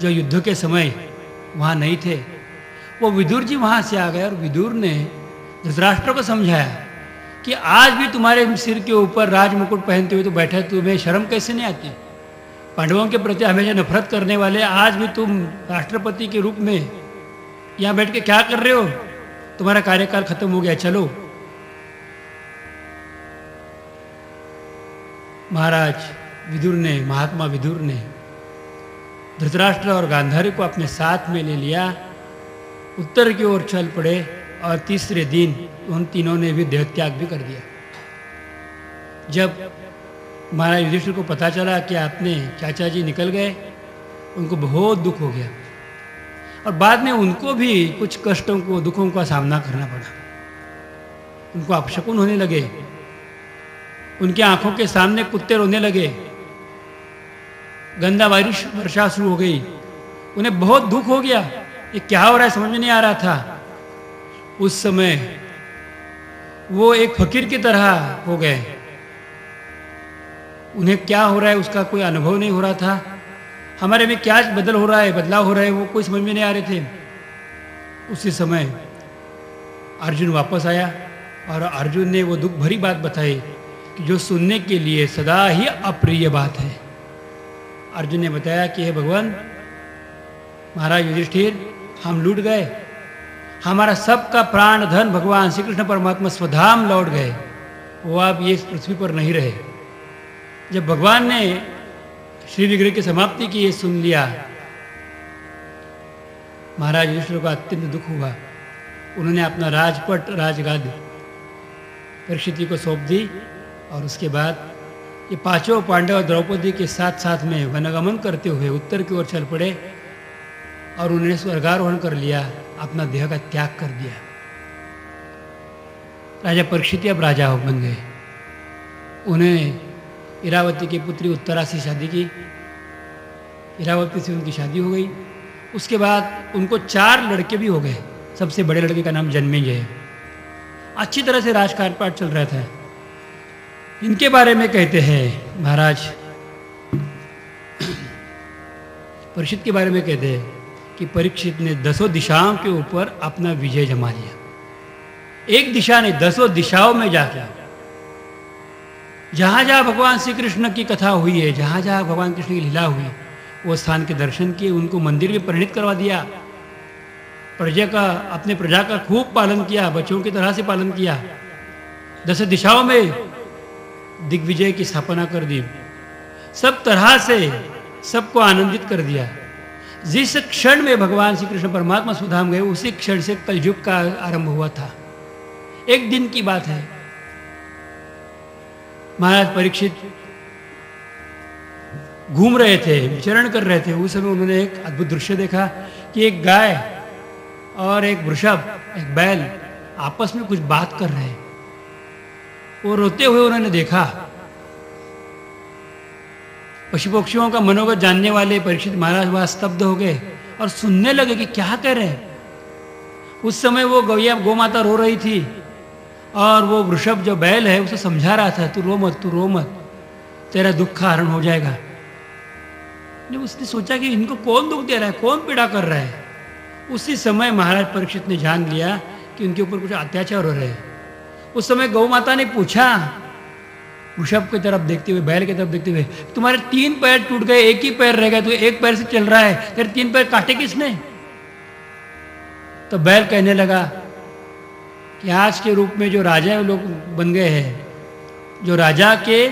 जो युद्ध के समय वहाँ नहीं थे, वो विदुर जी वहाँ से आ गए और विदुर ने धृतराष्ट्र को समझाया कि आज भी तुम्हारे सिर के ऊपर राज मुकुट पहनते हुए तो बैठे, तुम्हें शर्म कैसे नहीं आती? पांडवों के प्रति हमेशा नफरत करने वाले आज भी तुम राष्ट्रपति के रूप में यहाँ बैठ के क्या कर रहे हो? तुम्हारा कार्यकाल खत्म हो गया, चलो। महाराज विदुर ने, महात्मा विदुर ने धृतराष्ट्र और गांधारी को अपने साथ में ले लिया, उत्तर की ओर चल पड़े और तीसरे दिन उन तीनों ने भी देह त्याग भी कर दिया। जब महाराज युधिष्ठिर को पता चला कि आपने चाचा जी निकल गए, उनको बहुत दुख हो गया और बाद में उनको भी कुछ कष्टों को, दुखों का सामना करना पड़ा। उनको अपशकुन होने लगे, उनकी आंखों के सामने कुत्ते रोने लगे, गंदा वर्षा शुरू हो गई, उन्हें बहुत दुख हो गया। ये क्या हो रहा है समझ में नहीं आ रहा था। उस समय वो एक फकीर की तरह हो गए, उन्हें क्या हो रहा है उसका कोई अनुभव नहीं हो रहा था। हमारे में क्या बदलाव हो रहा है वो कोई समझ में नहीं आ रहे थे। उसी समय अर्जुन वापस आया और अर्जुन ने वो दुख भरी बात बताई कि जो सुनने के लिए सदा ही अप्रिय बात है। अर्जुन ने बताया कि हे भगवान, महाराज युधिष्ठिर, हम लूट गए, हमारा सबका प्राण धन भगवान श्री कृष्ण परमात्मा स्वधाम लौट गए, वो आप ये इस पृथ्वी पर नहीं रहे। जब भगवान ने श्री विग्रह की समाप्ति की ये सुन लिया, महाराज युधिष्ठिर को अत्यंत दुख हुआ। उन्होंने अपना राजपट, राजगादी परीक्षित को सौंप दी और उसके बाद ये पांचों पांडव द्रौपदी के साथ साथ में वनगमन करते हुए उत्तर की ओर चल पड़े और उन्होंने स्वर्गारोहण कर लिया, अपना देह का त्याग कर दिया। राजा परीक्षित अब राजा बन गए। उन्हें इरावती की पुत्री उत्तरा से शादी की, इरावती से उनकी शादी हो गई। उसके बाद उनको 4 लड़के भी हो गए। सबसे बड़े लड़के का नाम जन्मेजय है। अच्छी तरह से राजकार्यपाठ चल रहा था। इनके बारे में कहते हैं महाराज, परीक्षित के बारे में कहते हैं कि परीक्षित ने 10 दिशाओं के ऊपर अपना विजय जमा लिया। एक दिशा ने 10 दिशाओं में जाकर जहाँ जहाँ भगवान श्री कृष्ण की कथा हुई है, जहाँ जहाँ भगवान कृष्ण की लीला हुई, वो स्थान के दर्शन किए, उनको मंदिर में परिणित करवा दिया। अपने प्रजा का खूब पालन किया, बच्चों की तरह से पालन किया। 10 दिशाओं में दिग्विजय की स्थापना कर दी। सब तरह से सबको आनंदित कर दिया। जिस क्षण में भगवान श्री कृष्ण परमात्मा सुधाम गए, उसी क्षण से कलयुग का आरंभ हुआ था। एक दिन की बात है। महाराज परीक्षित घूम रहे थे, विचरण कर रहे थे। उस समय उन्होंने एक अद्भुत दृश्य देखा कि एक गाय और एक वृषभ, एक बैल आपस में कुछ बात कर रहे हैं। वो रोते हुए उन्होंने देखा। पशु पक्षियों का मनोगत जानने वाले परीक्षित महाराज वहां स्तब्ध हो गए और सुनने लगे कि क्या कह रहे हैं। उस समय वो गौ माता रो रही थी और वो वृषभ जो बैल है उसे समझा रहा था, तू रो मत, तू रो मत, तेरा दुख का हरण हो जाएगा। जब उसने सोचा कि इनको कौन दुख दे रहा है, कौन पीड़ा कर रहा है, उसी समय महाराज परीक्षित ने जान लिया कि उनके ऊपर कुछ अत्याचार हो रहे हैं। उस समय गौ माता ने पूछा वृषभ की तरफ देखते हुए, बैल की तरफ देखते हुए, तुम्हारे 3 पैर टूट गए, एक ही पैर रह गया, तू एक पैर से चल रहा है, तेरे 3 पैर काटे किसने? तो बैल कहने लगा कि आज के रूप में जो राजा लोग बन गए हैं, जो राजा के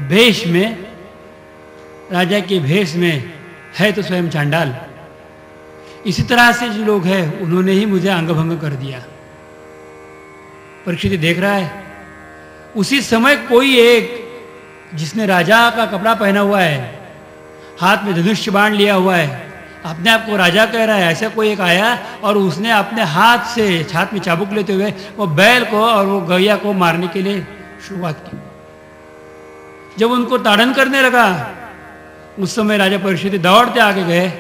भेष में है तो स्वयं चांडाल, इसी तरह से जो लोग हैं उन्होंने ही मुझे अंगभंग कर दिया। परीक्षित देख रहा है। उसी समय कोई एक जिसने राजा का कपड़ा पहना हुआ है, हाथ में धनुष्य बाण लिया हुआ है, अपने आप को राजा कह रहा है, ऐसा कोई एक आया और उसने अपने हाथ से छाती में चाबुक लेते हुए वो बैल को और वो गैया को मारने के लिए शुरुआत की। जब उनको ताड़न करने लगा, उस समय राजा परीक्षित दौड़ते आगे गए,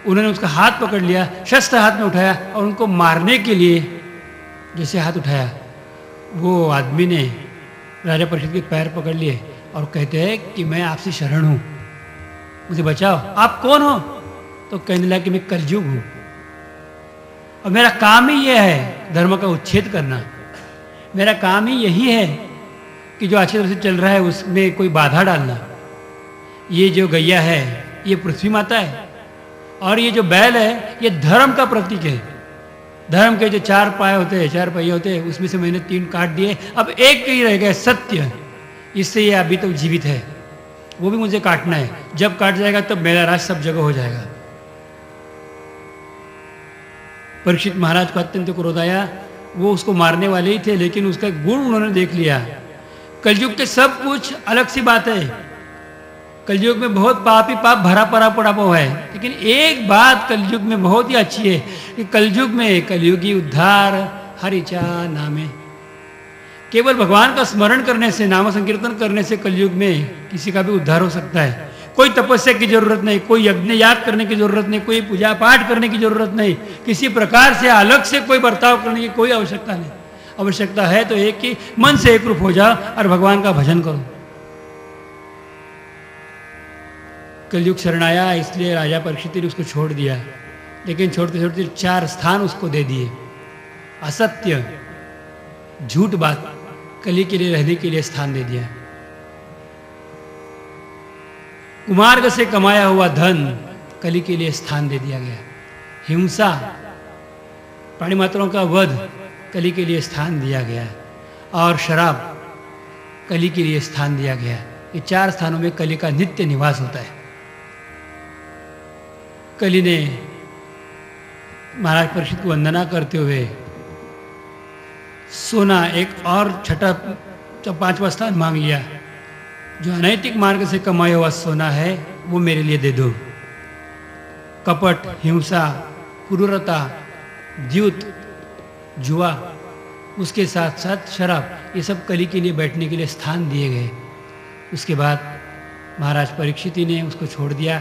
उन्होंने उसका हाथ पकड़ लिया, शस्त्र हाथ में उठाया और उनको मारने के लिए जैसे हाथ उठाया, वो आदमी ने राजा परीक्षित के पैर पकड़ लिए और कहते हैं कि मैं आपसे शरण हूं, मुझे बचाओ। आप कौन हो? तो कहने लगा कि मैं कलयुग हूं और मेरा काम ही यह है धर्म का उच्छेद करना। मेरा काम ही यही है कि जो अच्छी तरह से चल रहा है उसमें कोई बाधा डालना। ये जो गैया है ये पृथ्वी माता है और ये जो बैल है ये धर्म का प्रतीक है। धर्म के जो 4 पाए होते हैं, 4 पहिए होते हैं, उसमें से मैंने 3 काट दिए, अब एक ही रह गया, सत्य। इससे ये अभी तक जीवित है, वो भी मुझे काटना है। जब काट जाएगा तब मेरा राज सब जगह हो जाएगा। परीक्षित महाराज को अत्यंत क्रोध आया। वो उसको मारने वाले ही थे, लेकिन उसका गुण उन्होंने देख लिया। कलयुग के सब कुछ अलग सी बात है। कलयुग में बहुत पाप ही पाप भरा पड़ा पड़ा हुआ है, लेकिन एक बात कलयुग में बहुत ही अच्छी है कि कलयुग में कलयुगी उद्धार हरिचा नामे। केवल भगवान का स्मरण करने से, नाम संकीर्तन करने से कलयुग में किसी का भी उद्धार हो सकता है। कोई तपस्या की जरूरत नहीं, कोई यज्ञ याग करने की जरूरत नहीं, कोई पूजा पाठ करने की जरूरत नहीं, किसी प्रकार से अलग से कोई बर्ताव करने की कोई आवश्यकता नहीं। आवश्यकता है तो एक कि मन से एक रूप हो जाओ और भगवान का भजन करो। कलयुग शरण आया, इसलिए राजा परीक्षित ने उसको छोड़ दिया, लेकिन छोड़ते छोड़ते 4 स्थान उसको दे दिए। असत्य, झूठ बात, कली के लिए रहने के लिए स्थान दे दिया। कुमार्ग से कमाया हुआ धन कली के लिए स्थान दे दिया गया। हिंसा, प्राणी मात्रों का वध कली के लिए स्थान दिया गया, और शराब कली के लिए स्थान दिया गया। ये 4 स्थानों में कली का नित्य निवास होता है। कली ने महाराज परीक्षित को वंदना करते हुए सोना, एक और छठा 5वां स्थान मांग लिया। जो अनैतिक मार्ग से कमाया हुआ सोना है वो मेरे लिए दे दो। कपट, हिंसा, क्रूरता, द्यूत, जुआ, उसके साथ साथ शराब, ये सब कली के लिए बैठने के लिए स्थान दिए गए। उसके बाद महाराज परीक्षित ने उसको छोड़ दिया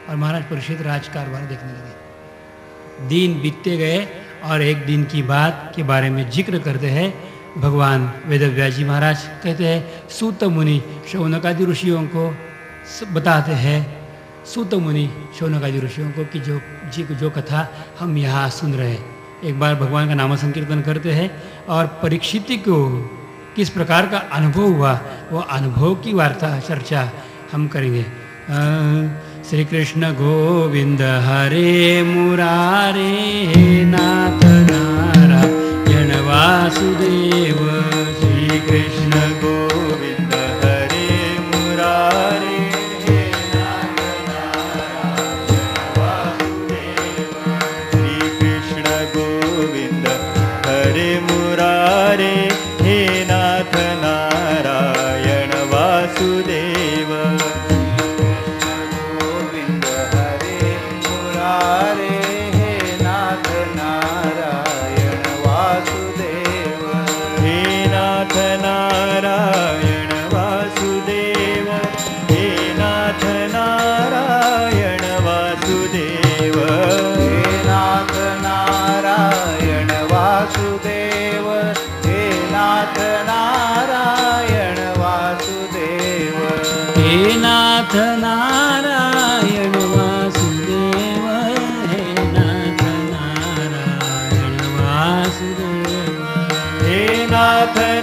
और महाराज परीक्षित राजकारभार देखने लगे। दिन बीतते गए और एक दिन की बात के बारे में जिक्र करते हैं भगवान वेदव्यास जी महाराज। कहते हैं सूत मुनि शौनकादि ऋषियों को बताते हैं, सूत मुनि शौनकादि ऋषियों को कि जो कथा हम यहाँ सुन रहे हैं। एक बार भगवान का नाम संकीर्तन करते हैं और परीक्षित को किस प्रकार का अनुभव हुआ वो अनुभव की वार्ता चर्चा हम करेंगे। श्री कृष्ण गोविंद हरे मुरारे नाथ नारायण वासुदेव। श्री कृष्ण गोविंद हरे मुरारे नाथ नारायण वासुदेव। श्री कृष्ण गोविंद हरे मुरारे हे नाथ नारायण वासुदेव। नाथ नारायण वासुदेव, हे नाथ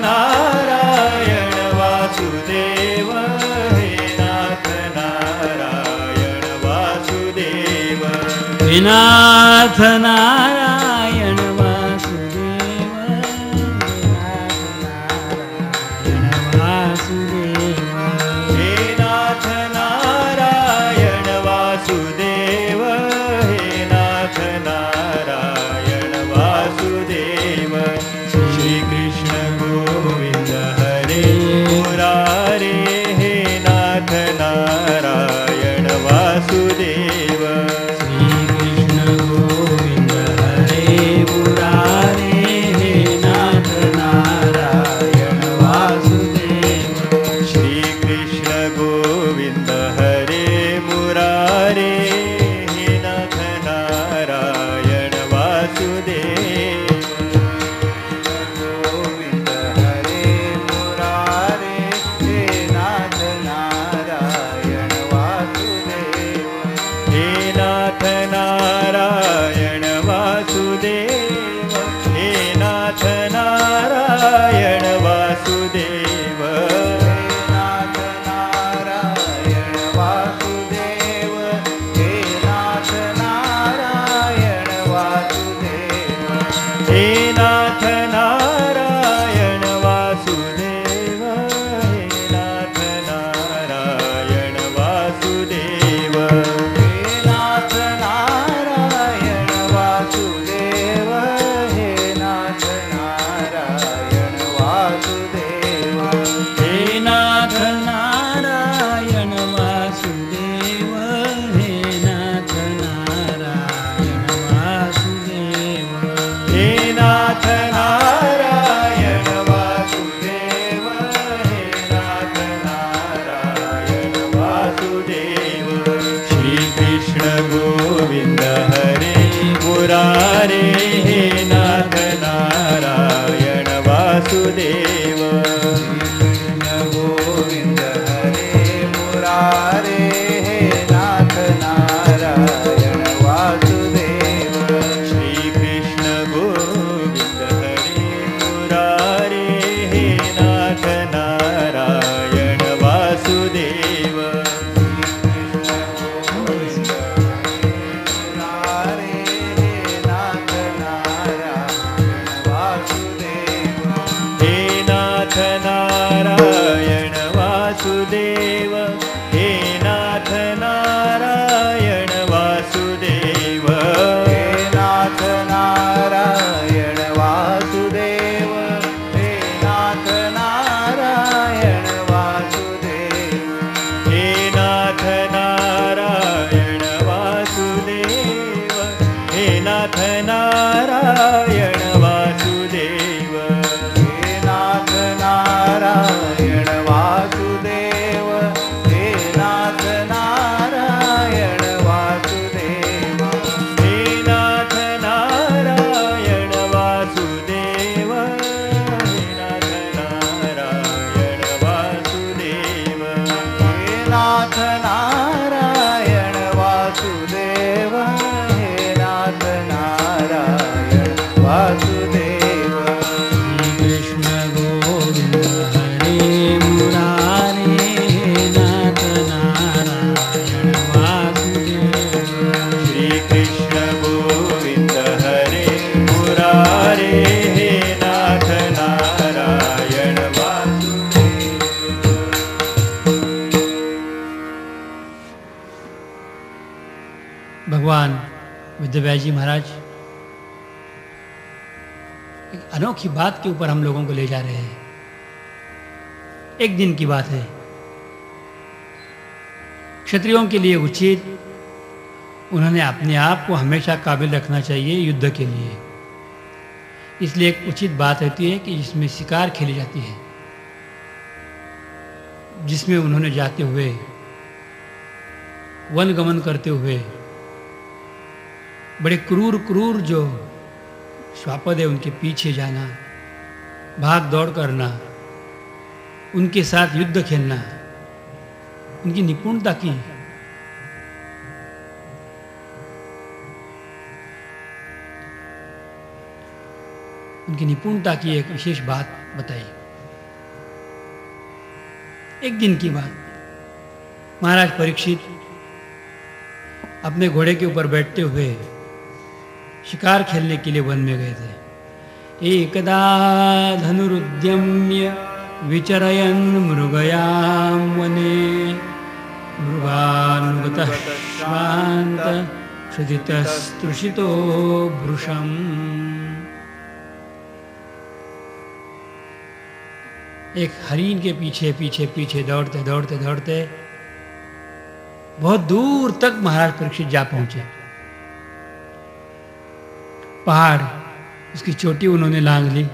नारायण वासुदेव, हे नाथ नारायण वासुदेव। हे नाथ नारायण वासुदेव। हे नाथ नारायण वासुदेव, हे नाथ नारायण वासुदेव। वासुदेव। श्री कृष्ण गोविंद वासुदेव कृष्ण गोविंद हरे मुरारे हे नाथ नारायण वासुदेव श्री कृष्ण गोविंद हरे मुरारे हे नाथ नारायण वासुदेव नारायण वासुदेव हे नाथ नारायण वासुदेव हे नाथ नारायण वासुदेव हे नाथ नारायण वासुदेव हे नाथ नारायण वासुदेव हे नाथ नारायण वासुदेव हे नाथ नारायण वासुदेव हे नाथ नारायण वासुदेव हे नाथ नारायण वासुदेव हे नाथ नारायण वासुदेव हे नाथ नारायण वासुदेव हे नाथ नारायण वासुदेव कृष्ण गोविंद हरे मुरारे नाथ नारायण वासुदेव श्री कृष्ण गोविंद हरे मुरारे हे नाथ नारायण वासुदेव भगवान विद्याव्यास जी महाराज एक अनोखी बात के ऊपर हम लोगों को ले जा रहे हैं। एक दिन की बात है, क्षत्रियों के लिए उचित, उन्होंने अपने आप को हमेशा काबिल रखना चाहिए युद्ध के लिए। इसलिए एक उचित बात होती है कि जिसमें शिकार खेली जाती है, जिसमें उन्होंने जाते हुए वन गमन करते हुए बड़े क्रूर क्रूर जो श्वापद है उनके पीछे जाना, भाग दौड़ करना, उनके साथ युद्ध खेलना, उनकी निपुणता की एक विशेष बात बताई। एक दिन की बात, महाराज परीक्षित अपने घोड़े के ऊपर बैठते हुए शिकार खेलने के लिए वन में गए थे। एकदा धनुरुद्यम्य विचरयन् मृगयां वने मृगानुगतः श्वान्त क्षुधितस्तृषितो भृशम्। एक हरिण के पीछे पीछे पीछे दौड़ते दौड़ते दौड़ते बहुत दूर तक महाराज परीक्षित जा पहुंचे। पहाड़, उसकी चोटी उन्होंने लांघ ली,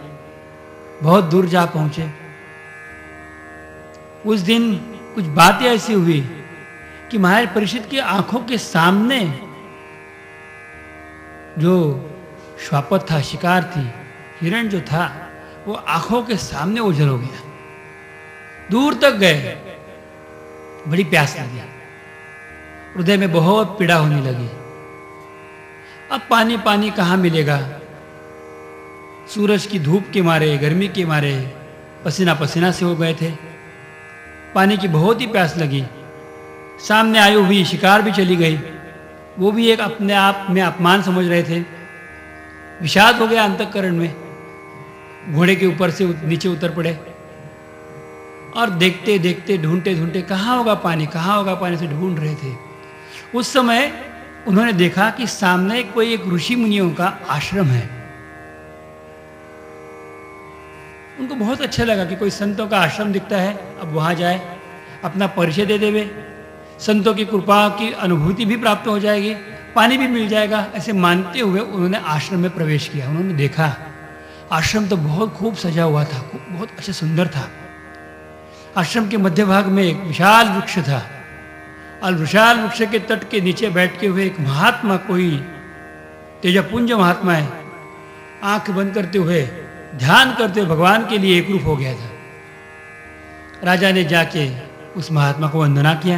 बहुत दूर जा पहुंचे। उस दिन कुछ बातें ऐसी हुई कि महाराज परीक्षित की आंखों के सामने जो श्वापद था, शिकार थी, हिरण जो था, वो आंखों के सामने ओझल हो गया। दूर तक गए, बड़ी प्यास लगी, हृदय में बहुत पीड़ा होने लगी। अब पानी पानी कहाँ मिलेगा? सूरज की धूप के मारे, गर्मी के मारे पसीना पसीना से हो गए थे। पानी की बहुत ही प्यास लगी। सामने आई हुई शिकार भी चली गई, वो भी एक अपने आप में अपमान समझ रहे थे। विषाद हो गया अंतःकरण में। घोड़े के ऊपर से नीचे उतर पड़े और देखते देखते ढूंढते ढूंढते कहाँ होगा पानी, कहाँ होगा पानी से ढूंढ रहे थे। उस समय उन्होंने देखा कि सामने कोई एक ऋषि मुनियों का आश्रम है। उनको बहुत अच्छा लगा कि कोई संतों का आश्रम दिखता है, अब वहां जाए, अपना परिचय दे देवे, संतों की कृपा की अनुभूति भी प्राप्त हो जाएगी, पानी भी मिल जाएगा। ऐसे मानते हुए उन्होंने आश्रम में प्रवेश किया। उन्होंने देखा आश्रम तो बहुत खूब सजा हुआ था, बहुत अच्छा सुंदर था। आश्रम के मध्य भाग में एक विशाल वृक्ष था और विशाल वृक्ष के तट के नीचे बैठे हुए एक महात्मा, कोई तेजपुंज महात्मा है, आंख बंद करते हुए ध्यान करते हुए भगवान के लिए एकरूप हो गया था। राजा ने जाके उस महात्मा को वंदना किया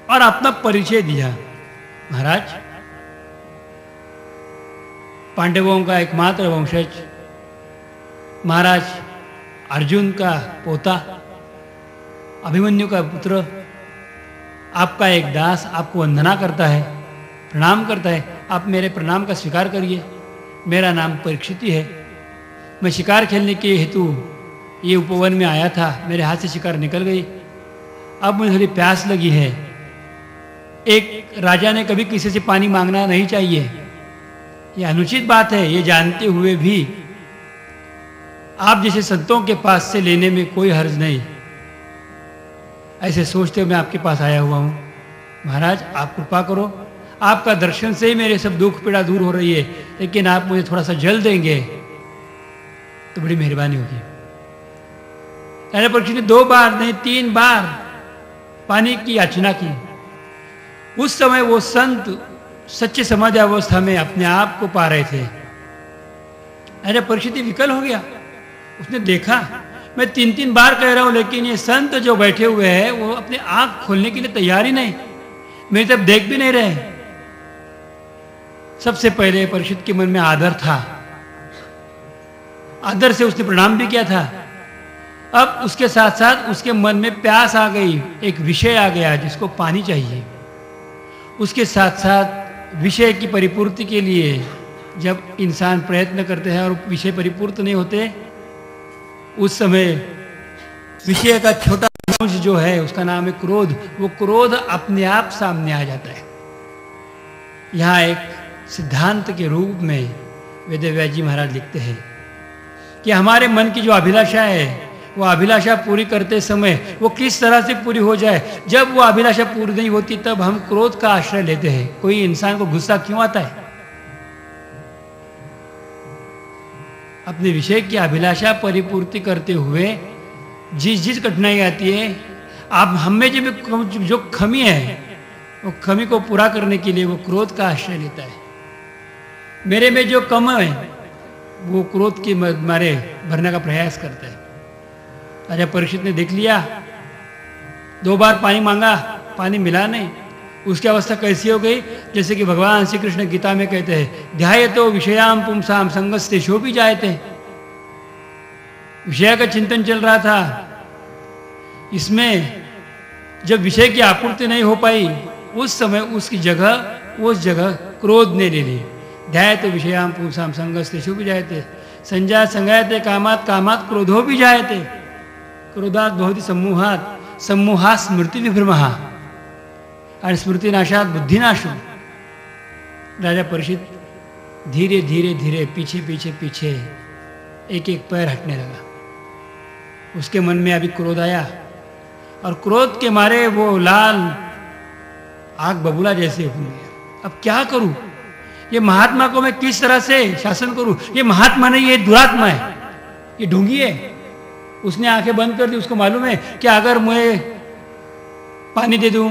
और अपना परिचय दिया। महाराज, पांडवों का एकमात्र वंशज, महाराज अर्जुन का पोता, अभिमन्यु का पुत्र, आपका एक दास आपको वंदना करता है, प्रणाम करता है। आप मेरे प्रणाम का स्वीकार करिए। मेरा नाम परीक्षित है। मैं शिकार खेलने के हेतु ये उपवन में आया था, मेरे हाथ से शिकार निकल गई। अब मुझे थोड़ी प्यास लगी है। एक राजा ने कभी किसी से पानी मांगना नहीं चाहिए, ये अनुचित बात है। ये जानते हुए भी आप जैसे संतों के पास से लेने में कोई हर्ज नहीं। ऐसे सोचते हुए मैं आपके पास आया हुआ हूँ। महाराज, आप कृपा करो। आपका दर्शन से ही मेरे सब दुख पीड़ा दूर हो रही है, लेकिन आप मुझे थोड़ा सा जल देंगे तो बड़ी मेहरबानी होगी। राजा परीक्षित ने 2 बार नहीं 3 बार पानी की याचना की। उस समय वो संत सच्चे समाधि अवस्था में अपने आप को पा रहे थे। राजा परीक्षित विकल हो गया। उसने देखा, मैं 3-3 बार कह रहा हूं, लेकिन ये संत जो बैठे हुए हैं वो अपने आंख खोलने के लिए तैयार ही नहीं, मेरी तरफ देख भी नहीं रहे। सबसे पहले परीक्षित के मन में आदर था, आदर से उसने प्रणाम भी किया था। अब उसके साथ साथ उसके मन में प्यास आ गई, एक विषय आ गया जिसको पानी चाहिए। उसके साथ साथ विषय की परिपूर्ति के लिए जब इंसान प्रयत्न करते हैं और विषय परिपूर्त नहीं होते, उस समय विषय का छोटा अंश जो है उसका नाम है क्रोध। वो क्रोध अपने आप सामने आ जाता है। यहाँ एक सिद्धांत के रूप में वेदव्यास जी महाराज लिखते हैं कि हमारे मन की जो अभिलाषा है, वो अभिलाषा पूरी करते समय वो किस तरह से पूरी हो जाए। जब वो अभिलाषा पूरी नहीं होती तब हम क्रोध का आश्रय लेते हैं। कोई इंसान को गुस्सा क्यों आता है? अपने विषय की अभिलाषा परिपूर्ति करते हुए जिस कठिनाई आती है, आप हम में जो खमी है, वो खमी को पूरा करने के लिए वो क्रोध का आश्रय लेता है। मेरे में जो कम है वो क्रोध के मारे भरने का प्रयास करता है। राजा परीक्षित ने देख लिया, 2 बार पानी मांगा, पानी मिला नहीं। उसकी अवस्था कैसी हो गई? जैसे कि भगवान श्री कृष्ण गीता में कहते हैं, ध्यायतो विषयाम पुंसाम संगस्ते शोभि जायते। विषय का चिंतन चल रहा था, इसमें जब विषय की आपूर्ति नहीं हो पाई, उस समय उस जगह क्रोध ने ले ली। ध्यायतो विषयाम पुंसाम संगस्ते शोभि जायते। संजात संगायते कामात कामात क्रोधो भी जायते। क्रोधात भवति सम्मोहात सम्मोहात स्मृति विभ्रमः और स्मृति नाशात बुद्धि नाशो। राजा परीक्षित धीरे धीरे धीरे पीछे पीछे पीछे एक एक पैर हटने लगा। उसके मन में अभी क्रोध आया और क्रोध के मारे वो लाल आग बबूला जैसे हो गया। अब क्या करूं? ये महात्मा को मैं किस तरह से शासन करूं? ये महात्मा नहीं, ये दुरात्मा है, ये ढोंगी है। उसने आंखें बंद कर दी। उसको मालूम है कि अगर मैं पानी दे दूं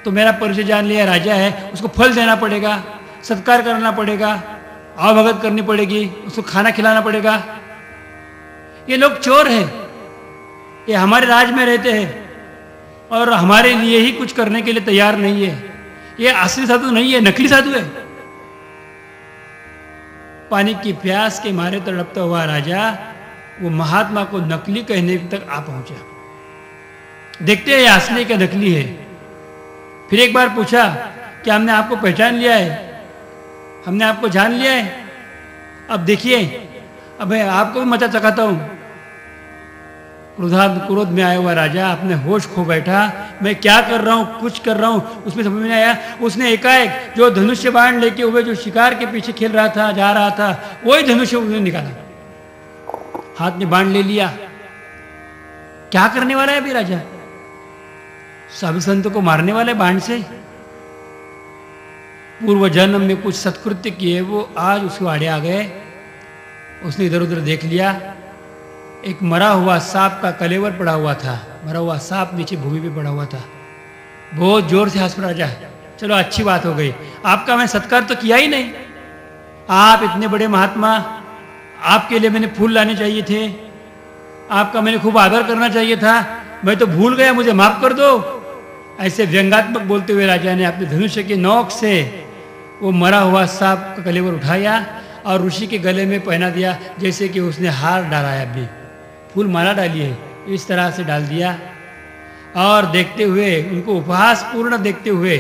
तो मेरा परिचय जान लिया राजा है, उसको फल देना पड़ेगा, सत्कार करना पड़ेगा, आवभगत करनी पड़ेगी, उसको खाना खिलाना पड़ेगा। ये लोग चोर हैं, ये हमारे राज में रहते हैं और हमारे लिए ही कुछ करने के लिए तैयार नहीं है। ये असली साधु नहीं है, नकली साधु है। पानी की प्यास के मारे तड़पता हुआ राजा वो महात्मा को नकली कहने तक आ पहुंचा। देखते हैं असली का नकली है। फिर एक बार पूछा, क्या हमने आपको पहचान लिया है? हमने आपको जान लिया है? अब देखिए, अब मैं आपको भी मचा चकाता हूं। क्रोध में आया हुआ राजा अपने होश खो बैठा। मैं क्या कर रहा हूं, कुछ कर रहा हूं, उसमें समझ में नहीं आया। उसने एकाएक जो धनुष्य बाण लेके हुए जो शिकार के पीछे खेल रहा था, जा रहा था, वही धनुष्य उसने निकाला, हाथ में बाण ले लिया। क्या करने वाला है अभी राजा? साधु संत को मारने वाले बाण से? पूर्व जन्म में कुछ सत्कृत्य किए, वो आज उसके आड़े आ गए। उसने इधर उधर देख लिया, एक मरा हुआ सांप का कलेवर पड़ा हुआ था। मरा हुआ सांप नीचे भूमि पे पड़ा हुआ था। बहुत जोर से हंस पड़ा राजा। चलो अच्छी बात हो गई, आपका मैं सत्कार तो किया ही नहीं। आप इतने बड़े महात्मा, आपके लिए मैंने फूल लाने चाहिए थे, आपका मैंने खूब आदर करना चाहिए था, मैं तो भूल गया, मुझे माफ कर दो। ऐसे व्यंगात्मक बोलते हुए राजा ने अपने धनुष्य की नोक से वो मरा हुआ सांप का कलेवर उठाया और ऋषि के गले में पहना दिया, जैसे कि उसने हार डाला है। अभी फूल माला डाली है, इस तरह से डाल दिया। और देखते हुए उनको उपहास पूर्ण देखते हुए,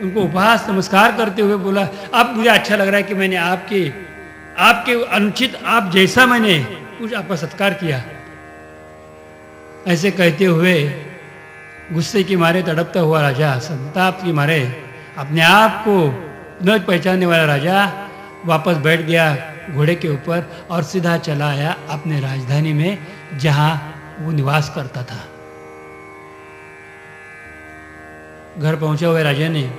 उनको उपहास नमस्कार करते हुए बोला, अब मुझे अच्छा लग रहा है कि मैंने आपके अनुचित, आप जैसा मैंने कुछ आपका सत्कार किया। ऐसे कहते हुए गुस्से के मारे तड़पता हुआ राजा, संताप के मारे अपने आप को न पहचानने वाला राजा वापस बैठ गया घोड़े के ऊपर और सीधा चला आया अपने राजधानी में, जहां वो निवास करता था। घर पहुंचे हुए राजा ने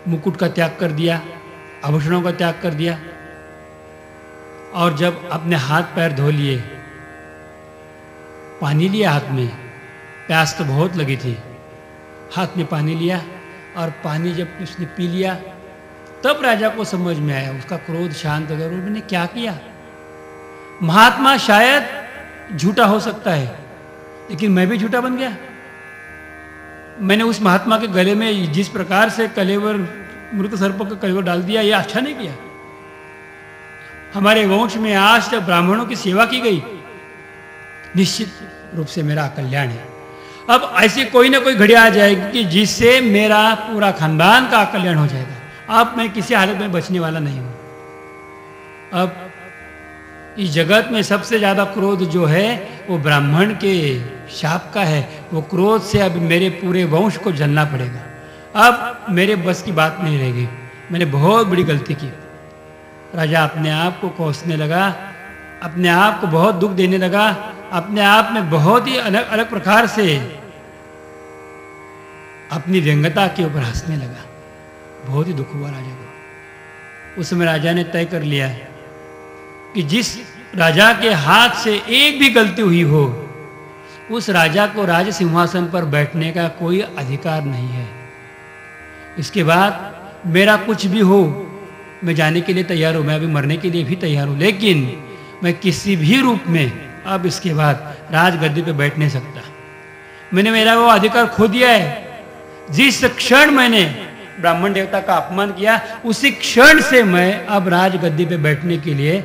मुकुट का त्याग कर दिया, आभूषणों का त्याग कर दिया, और जब अपने हाथ पैर धो लिए, पानी लिया हाथ में, प्यास तो बहुत लगी थी, हाथ में पानी लिया और पानी जब उसने पी लिया, तब राजा को समझ में आया, उसका क्रोध शांत हो गया। मैंने क्या किया? महात्मा शायद झूठा हो सकता है, लेकिन मैं भी झूठा बन गया। मैंने उस महात्मा के गले में जिस प्रकार से कलेवर, मृत सर्प का कलेवर डाल दिया, यह अच्छा नहीं किया। हमारे वंश में आज तक ब्राह्मणों की सेवा की गई, निश्चित रूप से मेरा कल्याण है। अब ऐसी कोई ना कोई घड़ी आ जाएगी कि जिससे मेरा पूरा खानदान का कल्याण हो जाएगा। अब मैं किसी हालत में बचने वाला नहीं हूं। अब इस जगत में सबसे ज्यादा क्रोध जो है वो ब्राह्मण के शाप का है। वो क्रोध से अब मेरे पूरे वंश को जलना पड़ेगा। अब मेरे बस की बात नहीं रहेगी, मैंने बहुत बड़ी गलती की। राजा अपने आप को कोसने लगा, अपने आप को बहुत दुख देने लगा, अपने आप में बहुत ही अलग अलग प्रकार से अपनी व्यंग्यता के ऊपर हंसने लगा। बहुत ही दुख हुआ राजा को। उस समय राजा ने तय कर लिया कि जिस राजा के हाथ से एक भी गलती हुई हो, उस राजा को राज सिंहासन पर बैठने का कोई अधिकार नहीं है। इसके बाद मेरा कुछ भी हो, मैं जाने के लिए तैयार हूं, मैं अभी मरने के लिए भी तैयार हूं, लेकिन मैं किसी भी रूप में अब इसके बाद राजगद्दी पे बैठ नहीं सकता। मैंने मेरा वो अधिकार खो दिया है। जिस क्षण मैंने ब्राह्मण देवता का अपमान किया, उसी क्षण से मैं अब राजगद्दी पे बैठने के लिए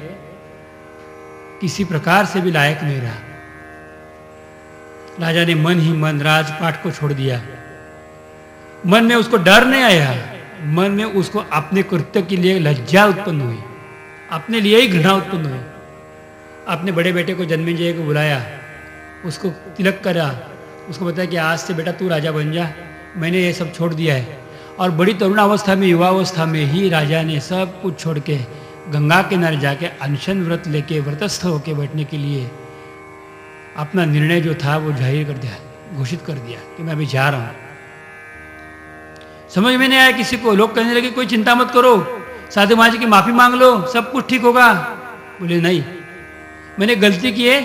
किसी प्रकार से भी लायक नहीं रहा। राजा ने मन ही मन राजपाट को छोड़ दिया। मन में उसको डर नहीं आया, मन में उसको अपने कृत्य के लिए लज्जा उत्पन्न हुई, अपने लिए ही घृणा उत्पन्न हुई। अपने बड़े बेटे को जन्मेजय को बुलाया, उसको तिलक करा, उसको बताया कि आज से बेटा तू राजा बन जा, मैंने ये सब छोड़ दिया है। और बड़ी तरुणावस्था में, युवावस्था में ही राजा ने सब कुछ छोड़ के गंगा किनारे जाके अनशन व्रत लेके व्रतस्थ होके बैठने के लिए अपना निर्णय जो था वो जाहिर कर दिया, घोषित कर दिया कि मैं अभी जा रहा हूं। समझ में नहीं आया किसी को। लोग कहने लगे कोई चिंता मत करो, साधु महाराज की माफी मांग लो, सब कुछ ठीक होगा। बोले नहीं, मैंने गलती की है,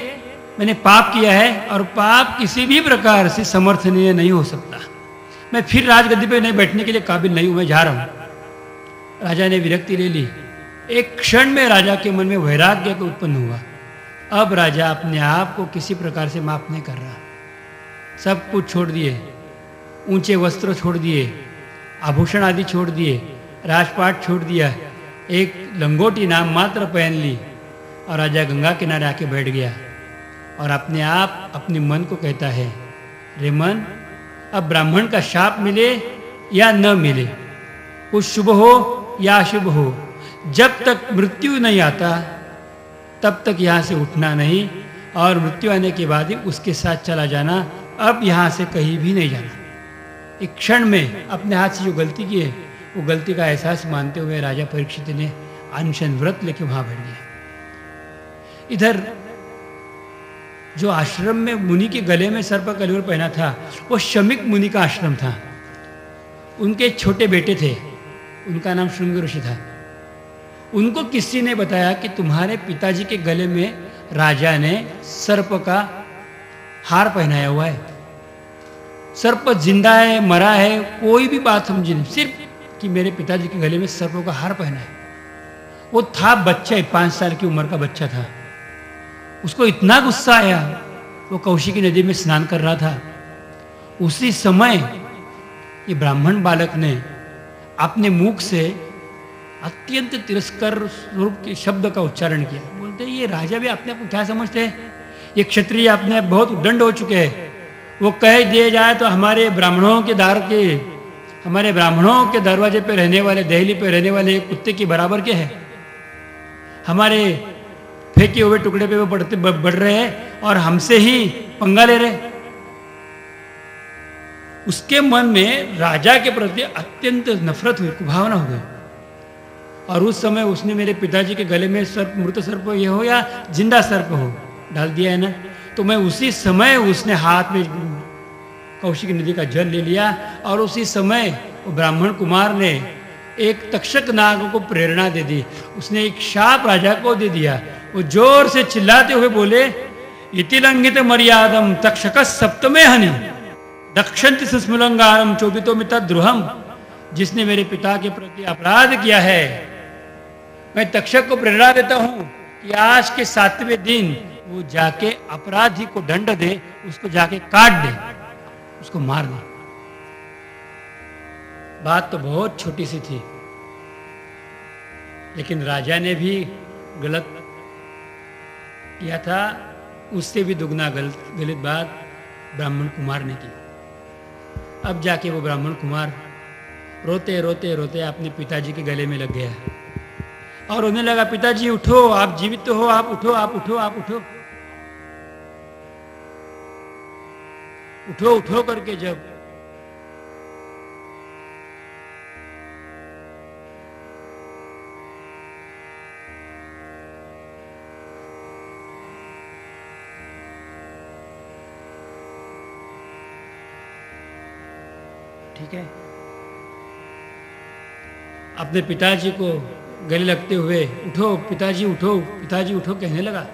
मैंने पाप किया है, और पाप किसी भी प्रकार से समर्थनीय नहीं हो सकता। मैं फिर राजगद्दी पे नहीं बैठने के लिए काबिल नहीं हूं, मैं जा रहा हूं। राजा ने विरक्ति ले ली। एक क्षण में राजा के मन में वैराग्य को उत्पन्न हुआ। अब राजा अपने आप को किसी प्रकार से माफ नहीं कर रहा। सब कुछ छोड़ दिए, ऊंचे वस्त्र छोड़ दिए, आभूषण आदि छोड़ दिए, राजपाट छोड़ दिया, एक लंगोटी नाम मात्र पहन ली और राजा गंगा किनारे आके बैठ गया और अपने आप अपने मन को कहता है, रे मन, अब ब्राह्मण का शाप मिले या न मिले, कुछ शुभ हो या अशुभ हो, जब तक मृत्यु नहीं आता तब तक यहाँ से उठना नहीं, और मृत्यु आने के बाद ही उसके साथ चला जाना। अब यहाँ से कहीं भी नहीं जाना। एक क्षण में अपने हाथ से जो गलती की है वो गलती का एहसास मानते हुए राजा परीक्षित ने अनशन व्रत लेके वहां बैठ गया। इधर जो आश्रम में मुनि के गले में सर्प का कलेवर पहना था वो शमिक मुनि का आश्रम था। उनके छोटे बेटे थे, उनका नाम श्रृंग ऋषि था। उनको किसी ने बताया कि तुम्हारे पिताजी के गले में राजा ने सर्प का हार पहनाया हुआ है। सर्प जिंदा है, मरा है, कोई भी बात समझी नहीं, सिर्फ कि मेरे पिताजी के गले में सर्पों का हार पहना है। वो था बच्चा, 5 साल की उम्र का बच्चा था। उसको इतना गुस्सा आया, वो कौशिकी नदी में स्नान कर रहा था। उसी समय ये ब्राह्मण बालक ने अपने मुख से अत्यंत तिरस्कार स्वरूप के शब्द का उच्चारण किया। बोलते ये राजा भी अपने आप को क्या समझते हैं, ये क्षत्रिय अपने आप बहुत उद्दंड हो चुके हैं। वो कह दिए जाए तो हमारे ब्राह्मणों के दरवाजे पे रहने वाले, दहली पे रहने वाले एक कुत्ते के बराबर के हैं। हमारे फेंके हुए टुकड़े पे वो बढ़ रहे हैं और हमसे ही पंगा ले रहे। उसके मन में राजा के प्रति अत्यंत नफरत हुई, कुभावना हो गई। और उस समय उसने मेरे पिताजी के गले में सर्प, मृत सर्प ये हो या जिंदा सर्प हो, डाल दिया है ना। तो मैं उसी समय उसने हाथ में कौशिकी नदी का जल ले लिया और उसी समय वो ब्राह्मण कुमार ने एक तक्षक नाग को प्रेरणा दे दी। उसने एक शाप राजा को दे दिया। वो जोर से चिल्लाते हुए बोले, इति लंघित मर्यादम तक्षक सप्तमे हनि दक्षंति सुस्मलंगारम चोदितो मिता द्रुहम। जिसने मेरे पिता के प्रति अपराध किया है, मैं तक्षक को प्रेरणा देता हूं कि आज के 7वें दिन वो जाके अपराधी को दंड दे, उसको जाके काट दे, उसको मार दे। बात तो बहुत छोटी सी थी, लेकिन राजा ने भी गलत किया था। उससे भी दुगना गलत बात ब्राह्मण कुमार ने की। अब जाके वो ब्राह्मण कुमार रोते रोते रोते अपने पिताजी के गले में लग गया और रोने लगा, पिताजी उठो, आप जीवित तो हो, आप उठो, आप उठो, आप उठो। उठो उठो करके जब ठीक है, अपने पिताजी को गले लगते हुए उठो पिताजी उठो, पिताजी उठो कहने लगा।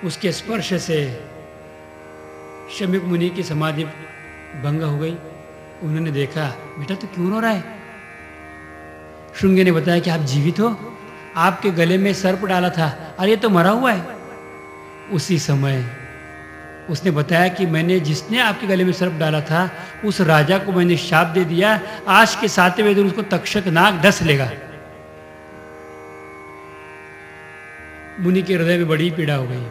उसके स्पर्श से शमीक मुनि की समाधि भंग हो गई। उन्होंने देखा, बेटा तो क्यों रो रहा है? श्रृंगी ने बताया कि आप जीवित हो, आपके गले में सर्प डाला था, अरे ये तो मरा हुआ है। उसी समय उसने बताया कि मैंने जिसने आपके गले में सर्प डाला था उस राजा को मैंने शाप दे दिया, आज के 7वें दिन उसको तक्षक नाग डस लेगा। मुनि के हृदय में बड़ी पीड़ा हो गई।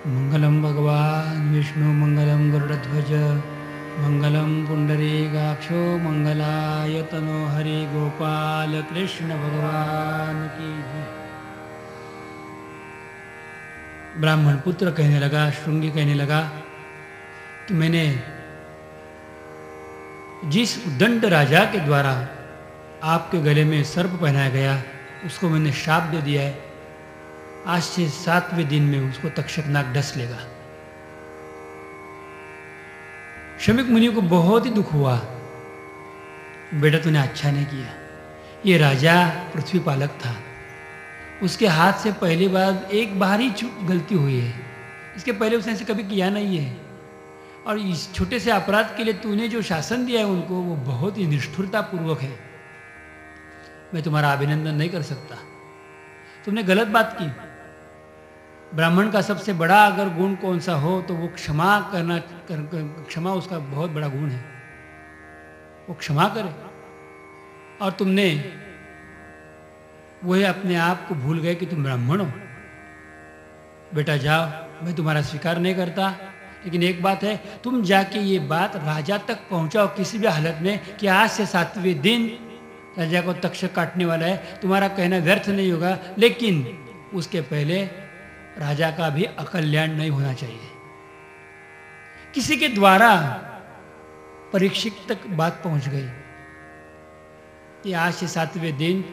मंगलम भगवान विष्णु मंगलम गरुड़ध्वज मंगलम पुंडरीकाक्षो मंगलाय तनो हरि गोपाल कृष्ण भगवान की जय। ब्राह्मण पुत्र कहने लगा, श्रृंगी कहने लगा कि मैंने जिस दंड राजा के द्वारा आपके गले में सर्प पहनाया गया उसको मैंने शाप दे दिया है, आज से 7वें दिन में उसको तक्षक नाग डस लेगा। शमीक मुनि को बहुत ही दुख हुआ, बेटा तूने अच्छा नहीं किया। ये राजा पृथ्वी पालक था, उसके हाथ से पहली बार एक बार ही गलती हुई है, इसके पहले उसने ऐसे कभी किया नहीं है। और इस छोटे से अपराध के लिए तूने जो शासन दिया है उनको, वो बहुत ही निष्ठुरता पूर्वक है। मैं तुम्हारा अभिनंदन नहीं कर सकता, तुमने गलत बात की। ब्राह्मण का सबसे बड़ा अगर गुण कौन सा हो तो वो क्षमा करना, क्षमा उसका बहुत बड़ा गुण है, वो क्षमा करे। और तुमने वही अपने आप को भूल गए कि तुम ब्राह्मण हो। बेटा जाओ, मैं तुम्हारा स्वीकार नहीं करता, लेकिन एक बात है, तुम जाके ये बात राजा तक पहुंचाओ किसी भी हालत में कि आज से 7वें दिन राजा को तक्षक काटने वाला है। तुम्हारा कहना व्यर्थ नहीं होगा, लेकिन उसके पहले राजा का भी अकल्याण नहीं होना चाहिए। किसी के द्वारा परीक्षित तक बात पहुंच गई कि आज से 7वें दिन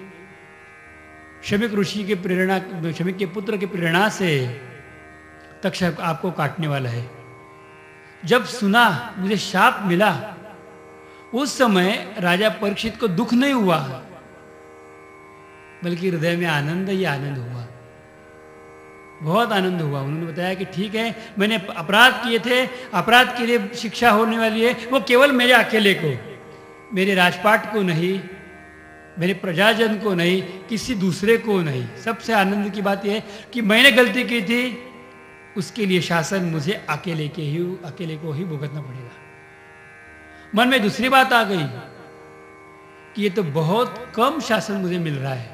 शमीक ऋषि के प्रेरणा, शमीक के पुत्र की प्रेरणा से तक्षक आपको काटने वाला है। जब सुना, मुझे शाप मिला, उस समय राजा परीक्षित को दुख नहीं हुआ, बल्कि हृदय में आनंद ही आनंद हुआ। बहुत आनंद हुआ। उन्होंने बताया कि ठीक है, मैंने अपराध किए थे, अपराध के लिए शिक्षा होने वाली है, वो केवल मेरे अकेले को, मेरे राजपाट को नहीं, मेरे प्रजाजन को नहीं, किसी दूसरे को नहीं। सबसे आनंद की बात यह है कि मैंने गलती की थी, उसके लिए शासन मुझे अकेले को ही भुगतना पड़ेगा। मन में दूसरी बात आ गई कि ये तो बहुत कम शासन मुझे मिल रहा है,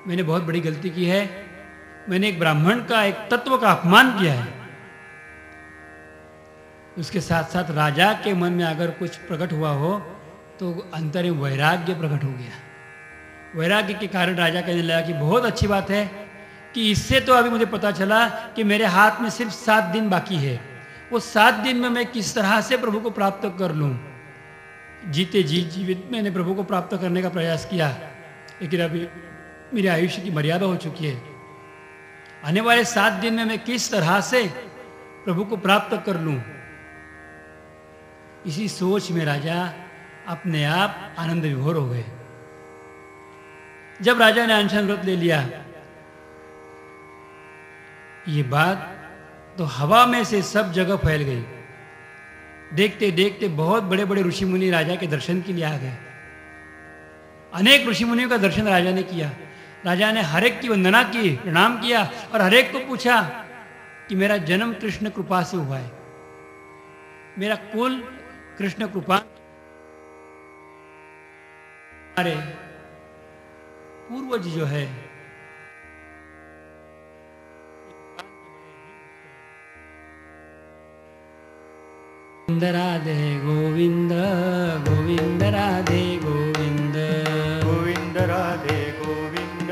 मैंने बहुत बड़ी गलती की है, मैंने एक ब्राह्मण का, एक तत्व का अपमान किया है। उसके साथ साथ राजा के मन में अगर कुछ प्रकट हुआ हो तो अंतर में वैराग्य प्रकट हो गया। वैराग्य के कारण राजा कहने लगा कि बहुत अच्छी बात है कि इससे तो अभी मुझे पता चला कि मेरे हाथ में सिर्फ 7 दिन बाकी है, वो 7 दिन में मैं किस तरह से प्रभु को प्राप्त कर लूं। जीते जी जीवित मैंने प्रभु को प्राप्त करने का प्रयास किया, लेकिन अभी मेरे आयुष्य की मर्यादा हो चुकी है। आने वाले 7 दिन में मैं किस तरह से प्रभु को प्राप्त कर लूं, इसी सोच में राजा अपने आप आनंद विभोर हो गए। जब राजा ने अनशन व्रत ले लिया, ये बात तो हवा में से सब जगह फैल गई। देखते देखते बहुत बड़े बड़े ऋषि मुनि राजा के दर्शन के लिए आ गए। अनेक ऋषि मुनियों का दर्शन राजा ने किया। राजा ने हर एक की वंदना की, प्रणाम किया और हर एक को पूछा कि मेरा जन्म कृष्ण कृपा से हुआ है, मेरा कुल कृष्ण कृपा, हमारे पूर्वज जो है राधे गोविंद गोविंद राधे गोविंद गोविंद राधे गोविंद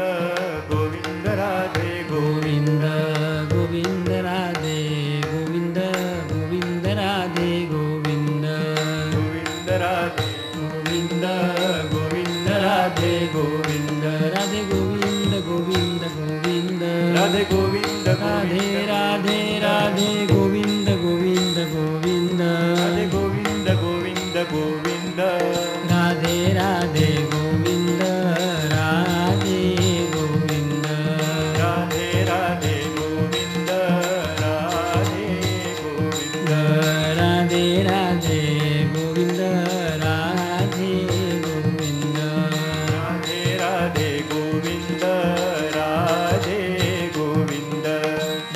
गोविंद राधे गोविंद गोविंद राधे गोविंद गोविंद राधे गोविंद गोविंद राधे गोविंद गोविंद राधे गोविंद राधे गोविंद गोविंद गोविंद राधे गोविंद राधे राधे राधे गोविंद गोविंद गोविंद राधे गोविंद गोविंद गोविंद राधे राधे गोविंद राधे गोविंद राधे राधे गोविंद राधे गोविंद राधे राधे गोविंद राधे गोविंद राधे राधे गोविंद राधे गोविंद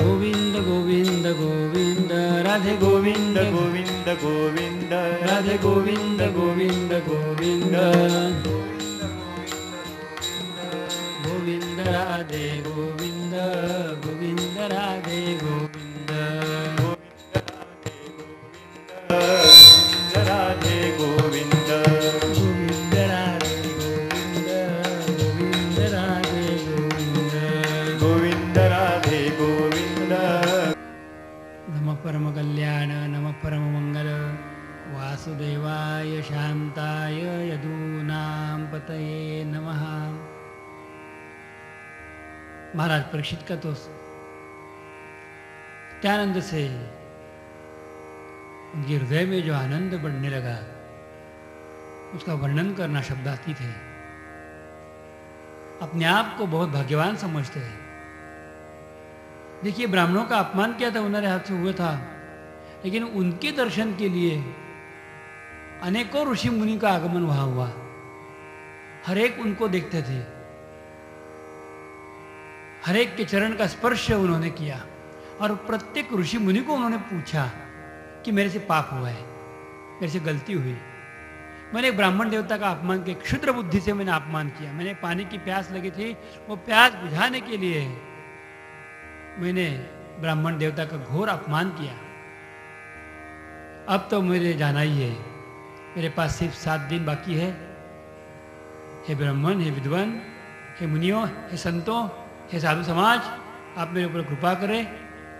गोविंद गोविंद गोविंद राधे गोविंद गोविंद गोविंद राधे गोविंद गोविंद गोविंद गोविंद राधे गोविंद गोविंद राधे गोविंद राधे गोविंद गोविंद राधे गोविंद गोविंद राधे गोविंद गोविंद राधे गोविंद नमः परम कल्याण नमः परम मंगल वासुदेवाय शांताय यदूनां पतये नमः। महाराज परीक्षित का तो त्यानंद से उनके हृदय में जो आनंद बढ़ने लगा उसका वर्णन करना शब्दातीत है। अपने आप को बहुत भाग्यवान समझते हैं। देखिए, ब्राह्मणों का अपमान किया था, उन्होंने हाथ से हुआ था, लेकिन उनके दर्शन के लिए अनेकों ऋषि मुनि का आगमन वहां हुआ। हर एक उनको देखते थे, हर एक के चरण का स्पर्श उन्होंने किया और प्रत्येक ऋषि मुनि को उन्होंने पूछा कि मेरे से पाप हुआ है, मेरे से गलती हुई, मैंने एक ब्राह्मण देवता का अपमान किया, क्षुद्र बुद्धि से मैंने अपमान किया, मैंने पानी की प्यास लगी थी, वो प्यास बुझाने के लिए मैंने ब्राह्मण देवता का घोर अपमान किया। अब तो मुझे जाना ही है, मेरे पास सिर्फ 7 दिन बाकी है। हे ब्राह्मण, हे विद्वान, हे मुनियों, हे संतों, हे साधु समाज, आप मेरे ऊपर कृपा करें